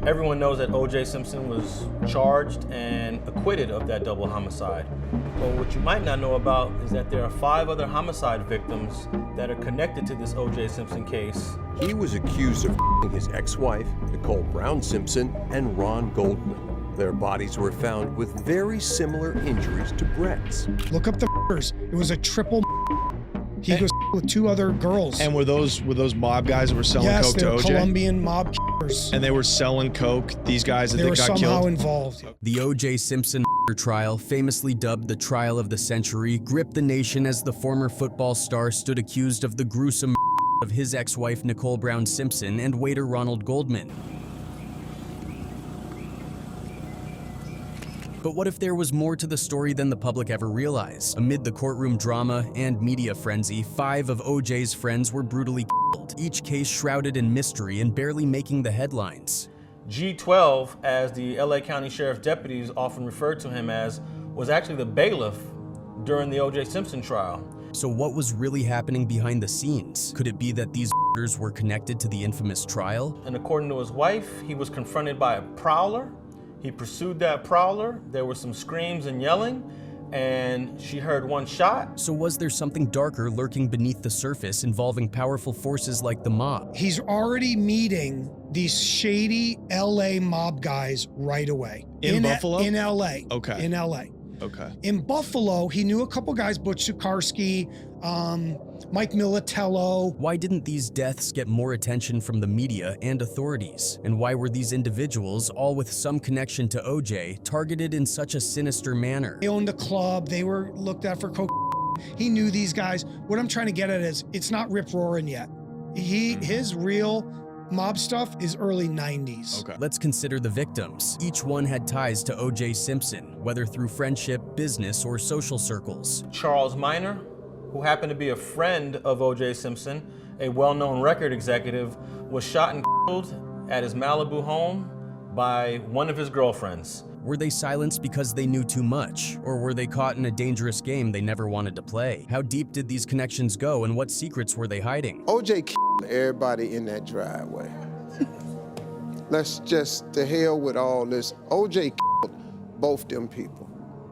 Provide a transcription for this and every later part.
Everyone knows that O.J. Simpson was charged and acquitted of that double homicide. But what you might not know about is that there are 5 other homicide victims that are connected to this O.J. Simpson case. He was accused of his ex-wife, Nicole Brown Simpson, and Ron Goldman. Their bodies were found with very similar injuries to Brett's. Look up the It was a triple. He goes with 2 other girls. And were those mob guys that were selling coke to OJ? Yes, Colombian mob. And they were selling coke, these guys that they got were killed? somehow involved. The O.J. Simpson trial, famously dubbed the trial of the century, gripped the nation as the former football star stood accused of the gruesome of his ex-wife Nicole Brown Simpson and waiter Ronald Goldman. But what if there was more to the story than the public ever realized? Amid the courtroom drama and media frenzy, 5 of O.J.'s friends were brutally killed, each case shrouded in mystery and barely making the headlines. G12, as the LA County Sheriff's deputies often referred to him as, was actually the bailiff during the O.J. Simpson trial. So what was really happening behind the scenes? Could it be that these were connected to the infamous trial? And according to his wife, he was confronted by a prowler. He pursued that prowler. There were some screams and yelling, and she heard 1 shot. So was there something darker lurking beneath the surface involving powerful forces like the mob? He's already meeting these shady LA mob guys right away. In Buffalo? In LA. Okay. In LA. Okay. In Buffalo, he knew a couple guys, Butch Sukarski, Mike Militello. Why didn't these deaths get more attention from the media and authorities? And why were these individuals, all with some connection to OJ, targeted in such a sinister manner? They owned a club. They were looked at for coke. He knew these guys. What I'm trying to get at is it's not rip roaring yet. His real mob stuff is early 90s. Okay. Let's consider the victims. Each one had ties to O.J. Simpson, whether through friendship, business, or social circles. Charles Minor, who happened to be a friend of O.J. Simpson, a well-known record executive, was shot and killed at his Malibu home by one of his girlfriends. Were they silenced because they knew too much? Or were they caught in a dangerous game they never wanted to play? How deep did these connections go, and what secrets were they hiding? O.J. killed everybody in that driveway. Let's just, to hell with all this. O.J. killed both them people.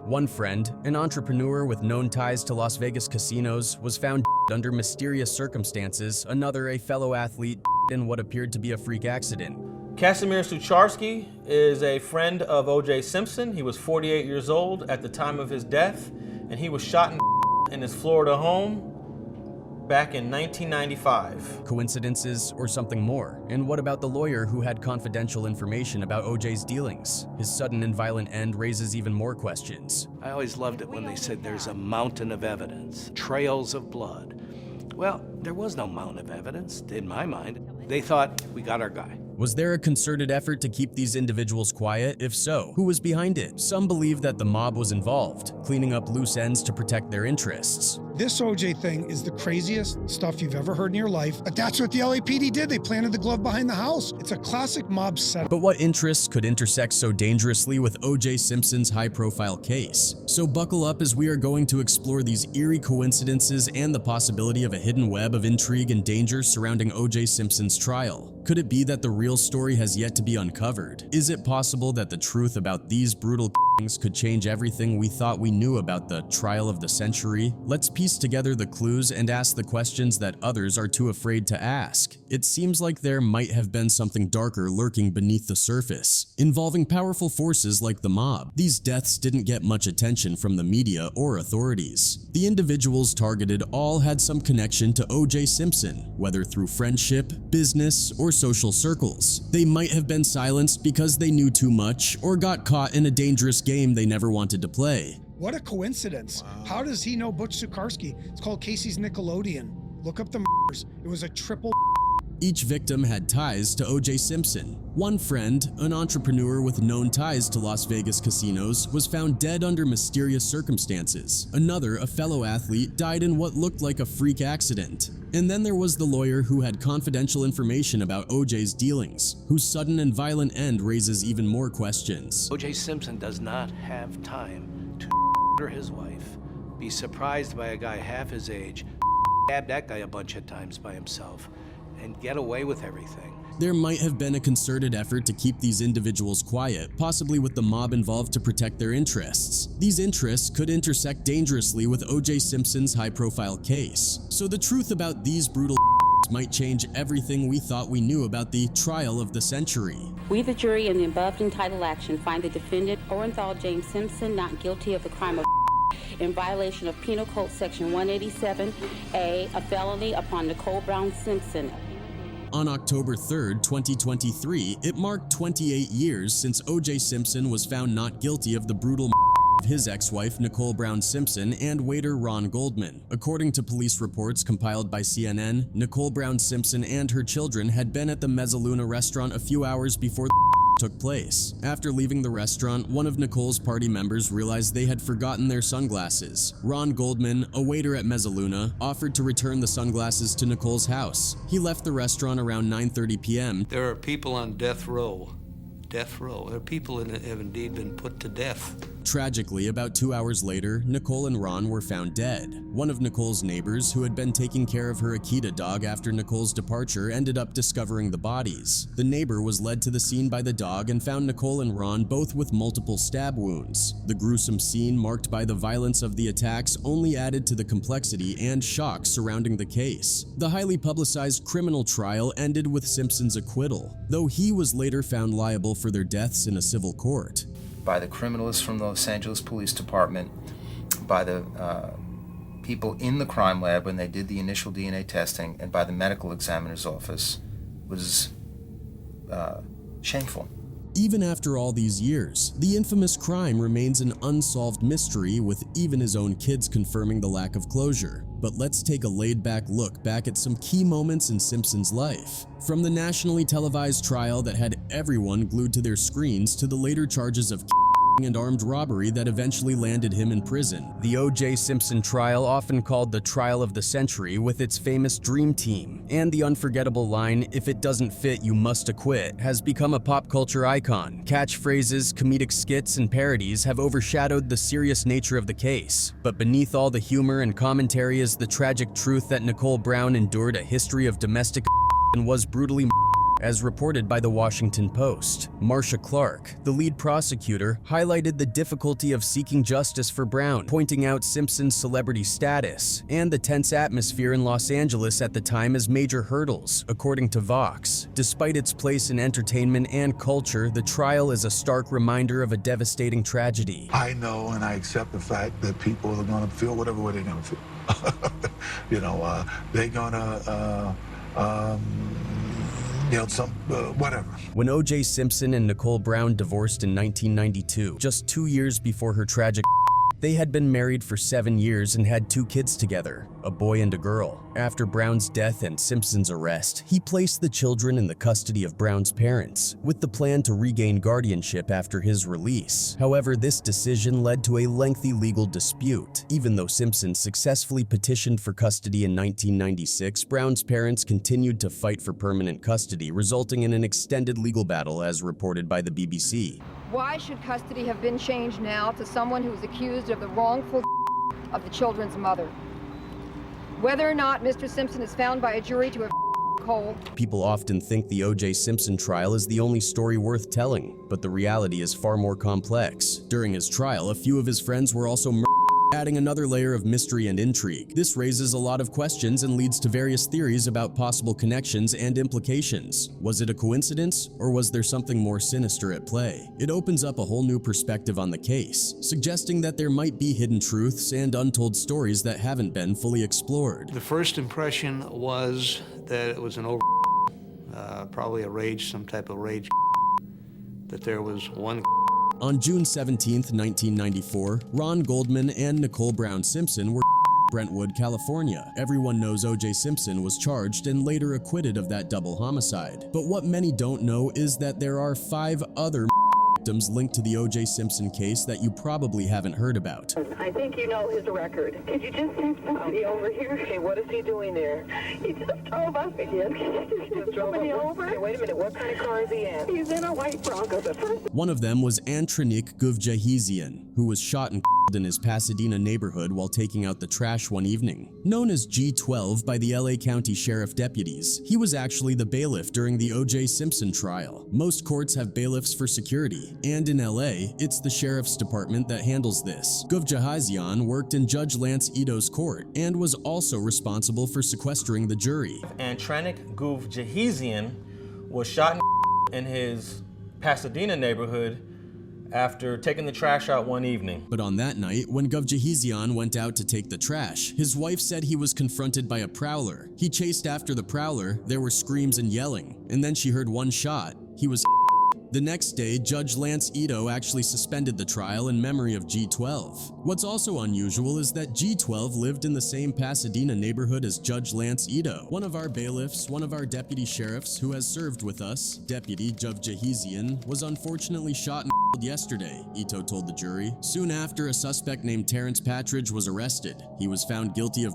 One friend, an entrepreneur with known ties to Las Vegas casinos, was found under mysterious circumstances. Another, a fellow athlete, in what appeared to be a freak accident. Casimir Sucharski is a friend of O.J. Simpson. He was 48 years old at the time of his death, and he was shot in his Florida home back in 1995. Coincidences or something more? And what about the lawyer who had confidential information about O.J.'s dealings? His sudden and violent end raises even more questions. I always loved it when they said there's a mountain of evidence, trails of blood. Well, there was no mountain of evidence, in my mind. They thought, we got our guy. Was there a concerted effort to keep these individuals quiet? If so, who was behind it? Some believe that the mob was involved, cleaning up loose ends to protect their interests. This OJ thing is the craziest stuff you've ever heard in your life, but that's what the LAPD did. They planted the glove behind the house. It's a classic mob setup. But what interests could intersect so dangerously with O.J. Simpson's high-profile case? So buckle up as we are going to explore these eerie coincidences and the possibility of a hidden web of intrigue and danger surrounding O.J. Simpson's trial. Could it be that the real story has yet to be uncovered? Is it possible that the truth about these brutal killings could change everything we thought we knew about the trial of the century? Let's piece together the clues and ask the questions that others are too afraid to ask. It seems like there might have been something darker lurking beneath the surface, involving powerful forces like the mob. These deaths didn't get much attention from the media or authorities. The individuals targeted all had some connection to O.J. Simpson, whether through friendship, business, or social circles. They might have been silenced because they knew too much or got caught in a dangerous game they never wanted to play. What a coincidence. Wow. How does he know Butch Sukarski? It's called Casey's Nickelodeon. Look up the It was a triple. Each victim had ties to O.J. Simpson. One friend, an entrepreneur with known ties to Las Vegas casinos, was found dead under mysterious circumstances. Another, a fellow athlete, died in what looked like a freak accident. And then there was the lawyer who had confidential information about O.J.'s dealings, whose sudden and violent end raises even more questions. O.J. Simpson does not have time to his wife, be surprised by a guy half his age, stab that guy a bunch of times by himself, and get away with everything. There might have been a concerted effort to keep these individuals quiet, possibly with the mob involved to protect their interests. These interests could intersect dangerously with O.J. Simpson's high-profile case. So the truth about these brutal might change everything we thought we knew about the trial of the century. We, the jury, in the above entitled action, find the defendant, Orenthal James Simpson, not guilty of the crime of in violation of Penal Code Section 187A, a felony upon Nicole Brown Simpson. On October 3rd, 2023, it marked 28 years since O.J. Simpson was found not guilty of the brutal of his ex-wife Nicole Brown Simpson and waiter Ron Goldman. According to police reports compiled by CNN, Nicole Brown Simpson and her children had been at the Mezzaluna restaurant a few hours before the took place. After leaving the restaurant, one of Nicole's party members realized they had forgotten their sunglasses. Ron Goldman, a waiter at Mezzaluna, offered to return the sunglasses to Nicole's house. He left the restaurant around 9:30 p.m. There are people on death row. Death row. There are people that have indeed been put to death. Tragically, about 2 hours later, Nicole and Ron were found dead. One of Nicole's neighbors, who had been taking care of her Akita dog after Nicole's departure, ended up discovering the bodies. The neighbor was led to the scene by the dog and found Nicole and Ron both with multiple stab wounds. The gruesome scene, marked by the violence of the attacks, only added to the complexity and shock surrounding the case. The highly publicized criminal trial ended with Simpson's acquittal, though he was later found liable for their deaths in a civil court. By the criminalists from the Los Angeles Police Department, by the people in the crime lab when they did the initial DNA testing, and by the medical examiner's office was shameful. Even after all these years, the infamous crime remains an unsolved mystery, with even his own kids confirming the lack of closure. But let's take a laid-back look back at some key moments in Simpson's life. From the nationally televised trial that had everyone glued to their screens to the later charges of and armed robbery that eventually landed him in prison. The O.J. Simpson trial, often called the trial of the century, with its famous dream team and the unforgettable line, "If it doesn't fit, you must acquit," has become a pop culture icon. Catchphrases, comedic skits, and parodies have overshadowed the serious nature of the case. But beneath all the humor and commentary is the tragic truth that Nicole Brown endured a history of domestic and was brutally as reported by the Washington Post. Marcia Clark, the lead prosecutor, highlighted the difficulty of seeking justice for Brown, pointing out Simpson's celebrity status and the tense atmosphere in Los Angeles at the time as major hurdles. According to Vox, despite its place in entertainment and culture, the trial is a stark reminder of a devastating tragedy. I know and I accept the fact that people are going to feel whatever way they're going to feel. They're going to whatever. When O.J. Simpson and Nicole Brown divorced in 1992, just 2 years before her tragic they had been married for 7 years and had 2 kids together, a boy and a girl. After Brown's death and Simpson's arrest, he placed the children in the custody of Brown's parents, with the plan to regain guardianship after his release. However, this decision led to a lengthy legal dispute. Even though Simpson successfully petitioned for custody in 1996, Brown's parents continued to fight for permanent custody, resulting in an extended legal battle, as reported by the BBC. Why should custody have been changed now to someone who is accused of the wrongful of the children's mother? Whether or not Mr. Simpson is found by a jury to have cold. People often think the O.J. Simpson trial is the only story worth telling, but the reality is far more complex. During his trial, a few of his friends were also murdered, adding another layer of mystery and intrigue. This raises a lot of questions and leads to various theories about possible connections and implications. Was it a coincidence, or was there something more sinister at play? It opens up a whole new perspective on the case, suggesting that there might be hidden truths and untold stories that haven't been fully explored. The first impression was that it was an probably a rage, some type of rage, that there was one. On June 17, 1994, Ron Goldman and Nicole Brown Simpson were Brentwood, California. Everyone knows O.J. Simpson was charged and later acquitted of that double homicide. But what many don't know is that there are 5 other victims linked to the O.J. Simpson case that you probably haven't heard about. I think you know his record. Could you just send somebody over here? Okay, what is he doing there? He just drove up again. He just drove over? Okay, wait a minute, what kind of car is he in? He's in a white Bronco. One of them was Antranik Guvjahizian, who was shot and in his Pasadena neighborhood while taking out the trash one evening. Known as G12 by the LA County Sheriff deputies, he was actually the bailiff during the O.J. Simpson trial. Most courts have bailiffs for security, and in LA, it's the Sheriff's Department that handles this. Gov Jahazian worked in Judge Lance Ito's court and was also responsible for sequestering the jury. And Tranik Gov Jahazian was shot in his Pasadena neighborhood after taking the trash out one evening. But on that night, when Gov Jahazian went out to take the trash, his wife said he was confronted by a prowler. He chased after the prowler, there were screams and yelling, and then she heard one shot. He was The next day, Judge Lance Ito actually suspended the trial in memory of G12. What's also unusual is that G12 lived in the same Pasadena neighborhood as Judge Lance Ito. One of our bailiffs, one of our deputy sheriffs who has served with us, Deputy Gov Jahazian, was unfortunately shot and killed yesterday, Ito told the jury. Soon after, a suspect named Terrence Patridge was arrested. He was found guilty of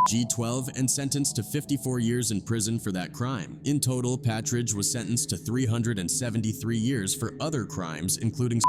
G12 and sentenced to 54 years in prison for that crime. In total, Patridge was sentenced to 373 years for other crimes, including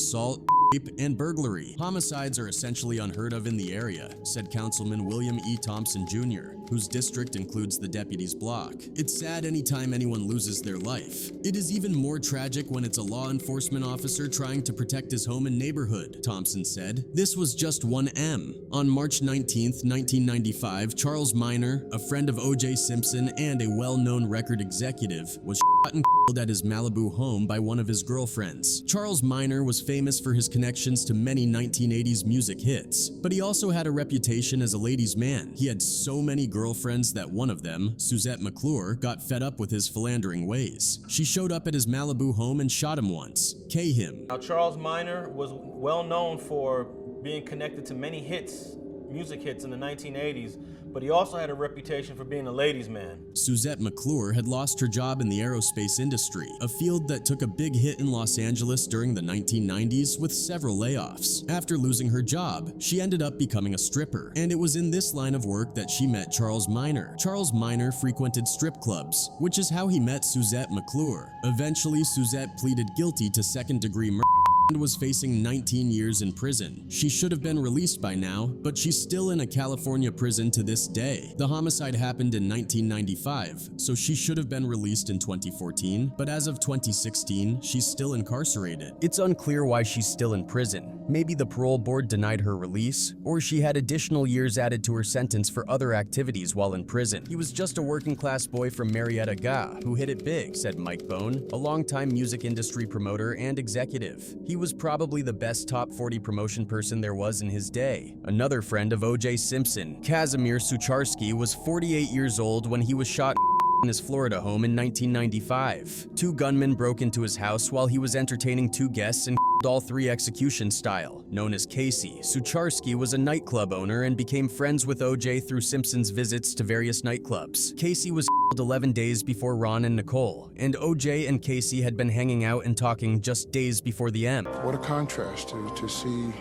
assault, rape, and burglary. Homicides are essentially unheard of in the area, said Councilman William E. Thompson Jr., whose district includes the deputy's block. It's sad anytime anyone loses their life. It is even more tragic when it's a law enforcement officer trying to protect his home and neighborhood, Thompson said. This was just one M. On March 19, 1995, Charles Minor, a friend of O.J. Simpson and a well-known record executive, was shot and killed at his Malibu home by one of his girlfriends. Charles Minor was famous for his connections to many 1980s music hits, but he also had a reputation as a ladies' man. He had so many girlfriends that one of them, Suzette McClure, got fed up with his philandering ways. She showed up at his Malibu home and shot him once. K him. Now, Charles Minor was well known for being connected to many hits, music hits in the 1980s, but he also had a reputation for being a ladies' man. Suzette McClure had lost her job in the aerospace industry, a field that took a big hit in Los Angeles during the 1990s with several layoffs. After losing her job, she ended up becoming a stripper, and it was in this line of work that she met Charles Minor. Charles Minor frequented strip clubs, which is how he met Suzette McClure. Eventually, Suzette pleaded guilty to second-degree murder and was facing 19 years in prison. She should have been released by now, but she's still in a California prison to this day. The homicide happened in 1995, so she should have been released in 2014, but as of 2016, she's still incarcerated. It's unclear why she's still in prison. Maybe the parole board denied her release, or she had additional years added to her sentence for other activities while in prison. He was just a working-class boy from Marietta Ga who hit it big, said Mike Bone, a longtime music industry promoter and executive. He was probably the best top 40 promotion person there was in his day. Another friend of O.J. Simpson, Kazimierz Sucharski, was 48 years old when he was shot in his Florida home in 1995. Two gunmen broke into his house while he was entertaining two guests and all three execution style. Known as Casey, Sucharski was a nightclub owner and became friends with O.J. through Simpson's visits to various nightclubs. Casey was 11 days before Ron and Nicole, and O.J. and Casey had been hanging out and talking just days before the M. What a contrast to see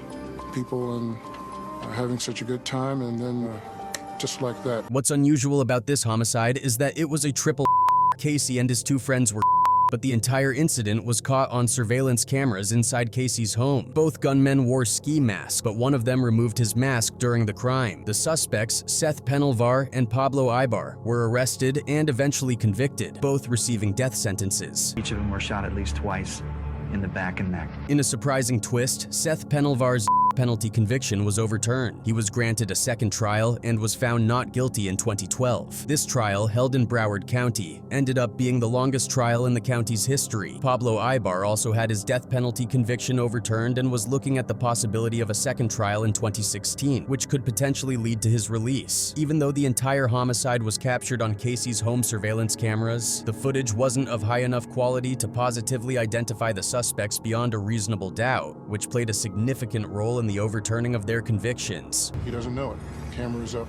people and having such a good time and then just like that. What's unusual about this homicide is that it was a triple. Casey and his two friends were but the entire incident was caught on surveillance cameras inside Casey's home. Both gunmen wore ski masks, but one of them removed his mask during the crime. The suspects, Seth Penalvar and Pablo Ibar, were arrested and eventually convicted, both receiving death sentences. Each of them were shot at least twice in the back and neck. In a surprising twist, Seth Penalvar's penalty conviction was overturned. He was granted a second trial and was found not guilty in 2012. This trial, held in Broward County, ended up being the longest trial in the county's history. Pablo Ibar also had his death penalty conviction overturned and was looking at the possibility of a second trial in 2016, which could potentially lead to his release. Even though the entire homicide was captured on Casey's home surveillance cameras, the footage wasn't of high enough quality to positively identify the suspects beyond a reasonable doubt, which played a significant role in the overturning of their convictions. He doesn't know it. Camera's up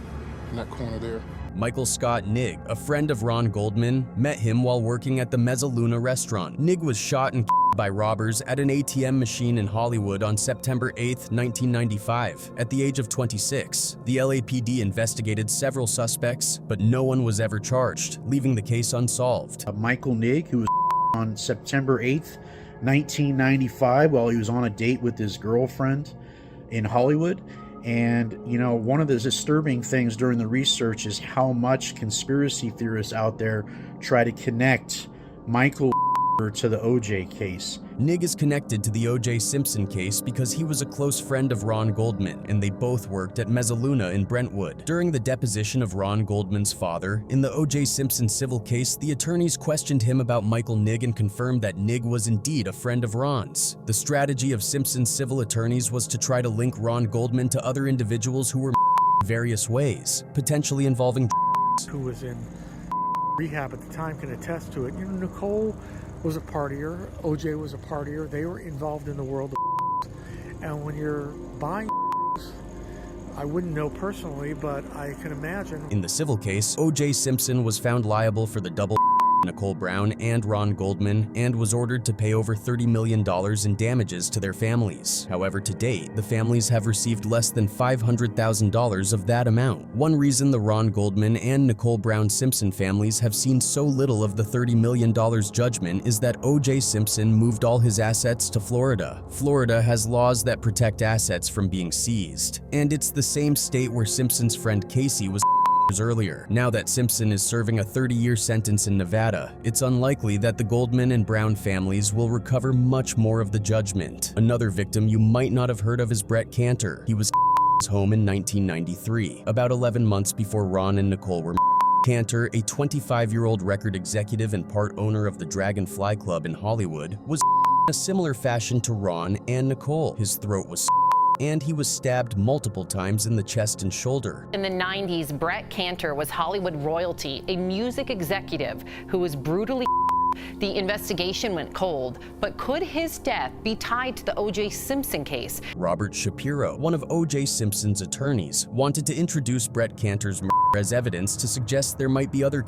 in that corner there. Michael Scott Nigg, a friend of Ron Goldman, met him while working at the Mezzaluna restaurant. Nigg was shot and by robbers at an ATM machine in Hollywood on September 8, 1995, at the age of 26. The LAPD investigated several suspects, but no one was ever charged, leaving the case unsolved. Michael Nigg, who was on September 8th, 1995, while he was on a date with his girlfriend. in Hollywood. And, you know, one of the disturbing things during the research is how much conspiracy theorists out there try to connect Michael to the O.J. case. Nig is connected to the O.J. Simpson case because he was a close friend of Ron Goldman, and they both worked at Mezzaluna in Brentwood. During the deposition of Ron Goldman's father, in the O.J. Simpson civil case, the attorneys questioned him about Michael Nig and confirmed that Nig was indeed a friend of Ron's. The strategy of Simpson's civil attorneys was to try to link Ron Goldman to other individuals who were various ways, potentially involving who was in rehab at the time can attest to it. You know, Nicole was a partier, OJ was a partier, they were involved in the world of and when you're buying I wouldn't know personally, but I can imagine. In the civil case, O.J. Simpson was found liable for the double Nicole Brown and Ron Goldman and was ordered to pay over $30 million in damages to their families. However, to date, the families have received less than $500,000 of that amount. One reason the Ron Goldman and Nicole Brown Simpson families have seen so little of the $30 million judgment is that O.J. Simpson moved all his assets to Florida. Florida has laws that protect assets from being seized, and it's the same state where Simpson's friend Casey was earlier. Now that Simpson is serving a 30-year sentence in Nevada, it's unlikely that the Goldman and Brown families will recover much more of the judgment. Another victim you might not have heard of is Brett Cantor. He was home in 1993, about 11 months before Ron and Nicole were Cantor, a 25-year-old record executive and part owner of the Dragonfly Club in Hollywood, was in a similar fashion to Ron and Nicole. His throat was and he was stabbed multiple times in the chest and shoulder. In the 90s, Brett Cantor was Hollywood royalty, a music executive who was brutally. The investigation went cold, but could his death be tied to the O.J. Simpson case? Robert Shapiro, one of O.J. Simpson's attorneys, wanted to introduce Brett Cantor's murder as evidence to suggest there might be other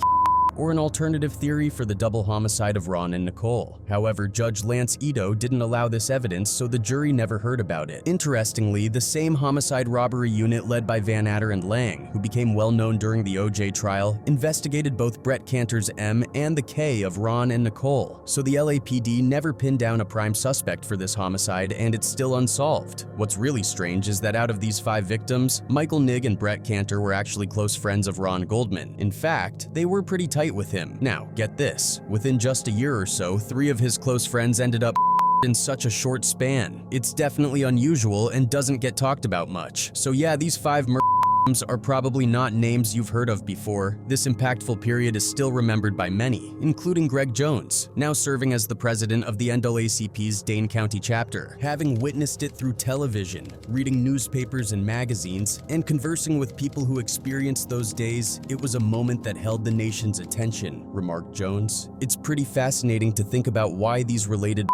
or an alternative theory for the double homicide of Ron and Nicole. However, Judge Lance Ito didn't allow this evidence, so the jury never heard about it. Interestingly, the same homicide robbery unit led by Van Adder and Lang, who became well known during the O.J. trial, investigated both Brett Cantor's M and the K of Ron and Nicole, so the LAPD never pinned down a prime suspect for this homicide, and it's still unsolved. What's really strange is that out of these 5 victims, Michael Nig and Brett Cantor were actually close friends of Ron Goldman. In fact, they were pretty tight with him. Now, get this. Within just a year or so, 3 of his close friends ended up in such a short span. It's definitely unusual and doesn't get talked about much. So yeah, these 5 are probably not names you've heard of before. This impactful period is still remembered by many, including Greg Jones, now serving as the president of the NAACP's Dane County chapter. Having witnessed it through television, reading newspapers and magazines, and conversing with people who experienced those days, it was a moment that held the nation's attention, remarked Jones. It's pretty fascinating to think about why these related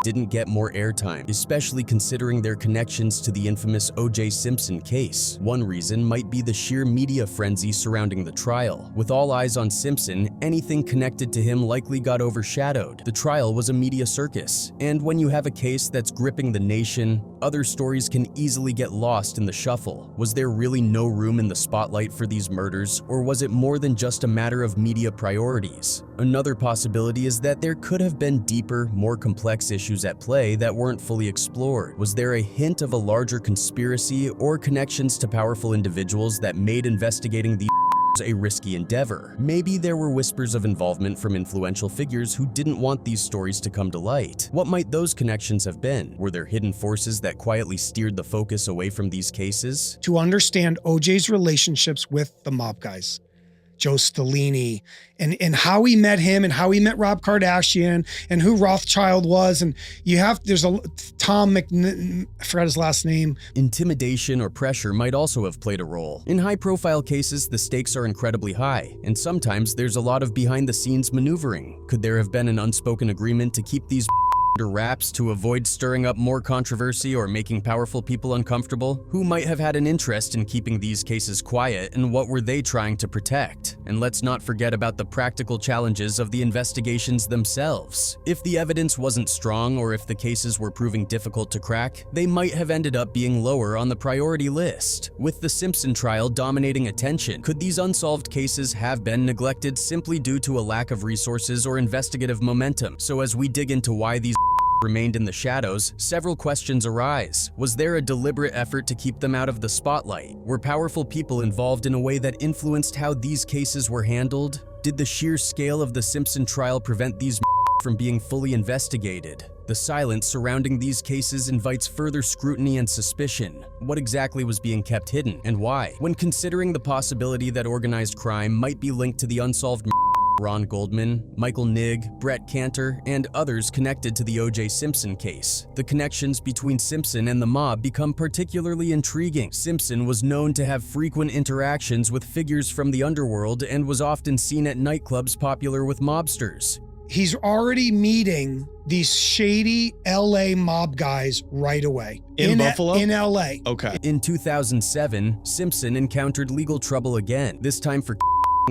didn't get more airtime, especially considering their connections to the infamous O.J. Simpson case. One reason might be the sheer media frenzy surrounding the trial. With all eyes on Simpson, anything connected to him likely got overshadowed. The trial was a media circus, and when you have a case that's gripping the nation, other stories can easily get lost in the shuffle. Was there really no room in the spotlight for these murders, or was it more than just a matter of media priorities? Another possibility is that there could have been deeper, more complex issues at play that weren't fully explored. Was there a hint of a larger conspiracy or connections to powerful individuals that made investigating these a risky endeavor? Maybe there were whispers of involvement from influential figures who didn't want these stories to come to light. What might those connections have been? Were there hidden forces that quietly steered the focus away from these cases? To understand OJ's relationships with the mob guys, Joe Stellini, and how he met him and how he met Rob Kardashian and who Rothschild was. And there's a Tom I forgot his last name. Intimidation or pressure might also have played a role. In high-profile cases, the stakes are incredibly high, and sometimes there's a lot of behind-the-scenes maneuvering. Could there have been an unspoken agreement to keep these under wraps to avoid stirring up more controversy or making powerful people uncomfortable? Who might have had an interest in keeping these cases quiet, and what were they trying to protect? And let's not forget about the practical challenges of the investigations themselves. If the evidence wasn't strong or if the cases were proving difficult to crack, they might have ended up being lower on the priority list. With the Simpson trial dominating attention, could these unsolved cases have been neglected simply due to a lack of resources or investigative momentum? So as we dig into why these remained in the shadows, several questions arise. Was there a deliberate effort to keep them out of the spotlight? Were powerful people involved in a way that influenced how these cases were handled? Did the sheer scale of the Simpson trial prevent these from being fully investigated? The silence surrounding these cases invites further scrutiny and suspicion. What exactly was being kept hidden, and why? When considering the possibility that organized crime might be linked to the unsolved Ron Goldman, Michael Nigg, Brett Cantor, and others connected to the O.J. Simpson case, the connections between Simpson and the mob become particularly intriguing. Simpson was known to have frequent interactions with figures from the underworld and was often seen at nightclubs popular with mobsters. He's already meeting these shady LA mob guys right away. In Buffalo? In LA. Okay. In 2007, Simpson encountered legal trouble again, this time for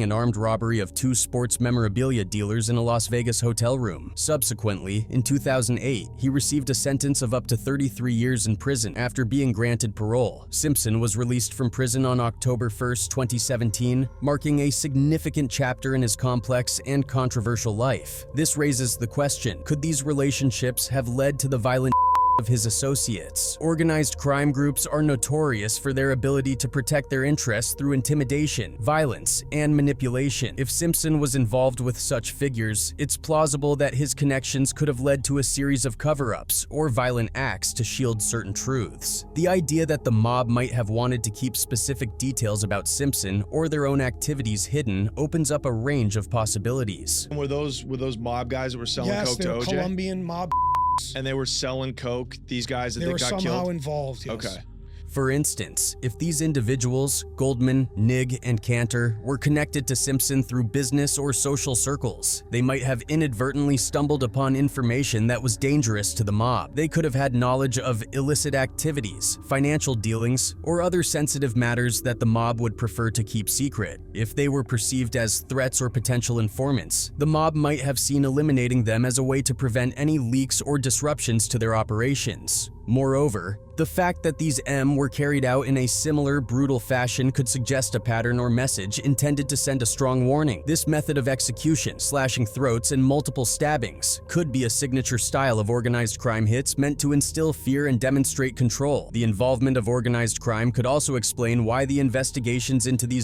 an armed robbery of 2 sports memorabilia dealers in a Las Vegas hotel room. Subsequently, in 2008, he received a sentence of up to 33 years in prison after being granted parole. Simpson was released from prison on October 1, 2017, marking a significant chapter in his complex and controversial life. This raises the question, could these relationships have led to the violent of his associates? Organized crime groups are notorious for their ability to protect their interests through intimidation, violence, and manipulation. If Simpson was involved with such figures, it's plausible that his connections could have led to a series of cover-ups or violent acts to shield certain truths. The idea that the mob might have wanted to keep specific details about Simpson or their own activities hidden opens up a range of possibilities. Were those mob guys that were selling coke to OJ? Colombian mob. And they were selling coke, these guys that got killed? They were somehow involved, yes. Okay. For instance, if these individuals, Goldman, Nigg, and Cantor, were connected to Simpson through business or social circles, they might have inadvertently stumbled upon information that was dangerous to the mob. They could have had knowledge of illicit activities, financial dealings, or other sensitive matters that the mob would prefer to keep secret. If they were perceived as threats or potential informants, the mob might have seen eliminating them as a way to prevent any leaks or disruptions to their operations. Moreover, the fact that these were carried out in a similar brutal fashion could suggest a pattern or message intended to send a strong warning. This method of execution, slashing throats and multiple stabbings, could be a signature style of organized crime hits meant to instill fear and demonstrate control. The involvement of organized crime could also explain why the investigations into these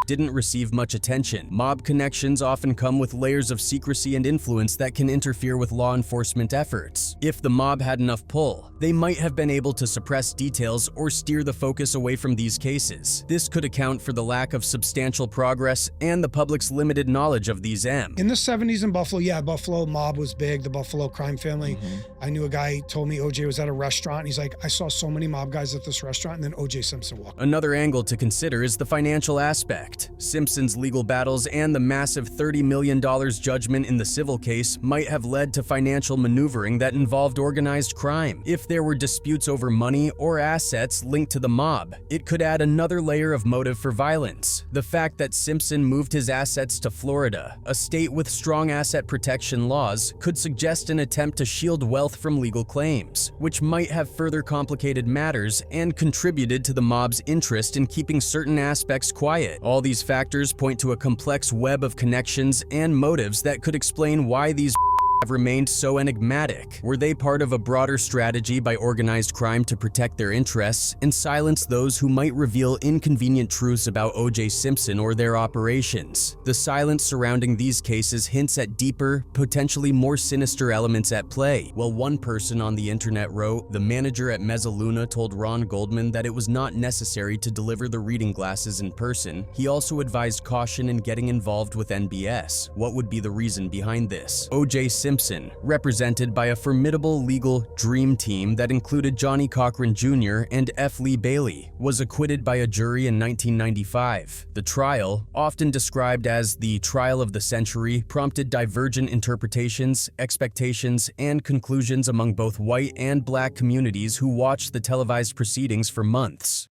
didn't receive much attention. Mob connections often come with layers of secrecy and influence that can interfere with law enforcement efforts. If the mob had enough pull, they might have been able to suppress details or steer the focus away from these cases. This could account for the lack of substantial progress and the public's limited knowledge of these In the 70s in Buffalo, yeah, Buffalo mob was big, the Buffalo crime family. I knew a guy told me OJ was at a restaurant, and he's like, I saw so many mob guys at this restaurant, and then O.J. Simpson walked. Another angle to consider is the financial aspect. Simpson's legal battles and the massive $30 million judgment in the civil case might have led to financial maneuvering that involved organized crime. If there were disputes over money or assets linked to the mob, it could add another layer of motive for violence. The fact that Simpson moved his assets to Florida, a state with strong asset protection laws, could suggest an attempt to shield wealth from legal claims, which might have further complicated matters and contributed to the mob's interest in keeping certain aspects quiet. All these factors point to a complex web of connections and motives that could explain why these have remained so enigmatic. Were they part of a broader strategy by organized crime to protect their interests and silence those who might reveal inconvenient truths about O.J. Simpson or their operations? The silence surrounding these cases hints at deeper, potentially more sinister elements at play. While one person on the internet wrote, the manager at Mezzaluna told Ron Goldman that it was not necessary to deliver the reading glasses in person, he also advised caution in getting involved with NBS. What would be the reason behind this? O.J. Simpson, represented by a formidable legal dream team that included Johnny Cochran Jr. and F. Lee Bailey, was acquitted by a jury in 1995. The trial, often described as the trial of the century, prompted divergent interpretations, expectations, and conclusions among both white and black communities who watched the televised proceedings for months.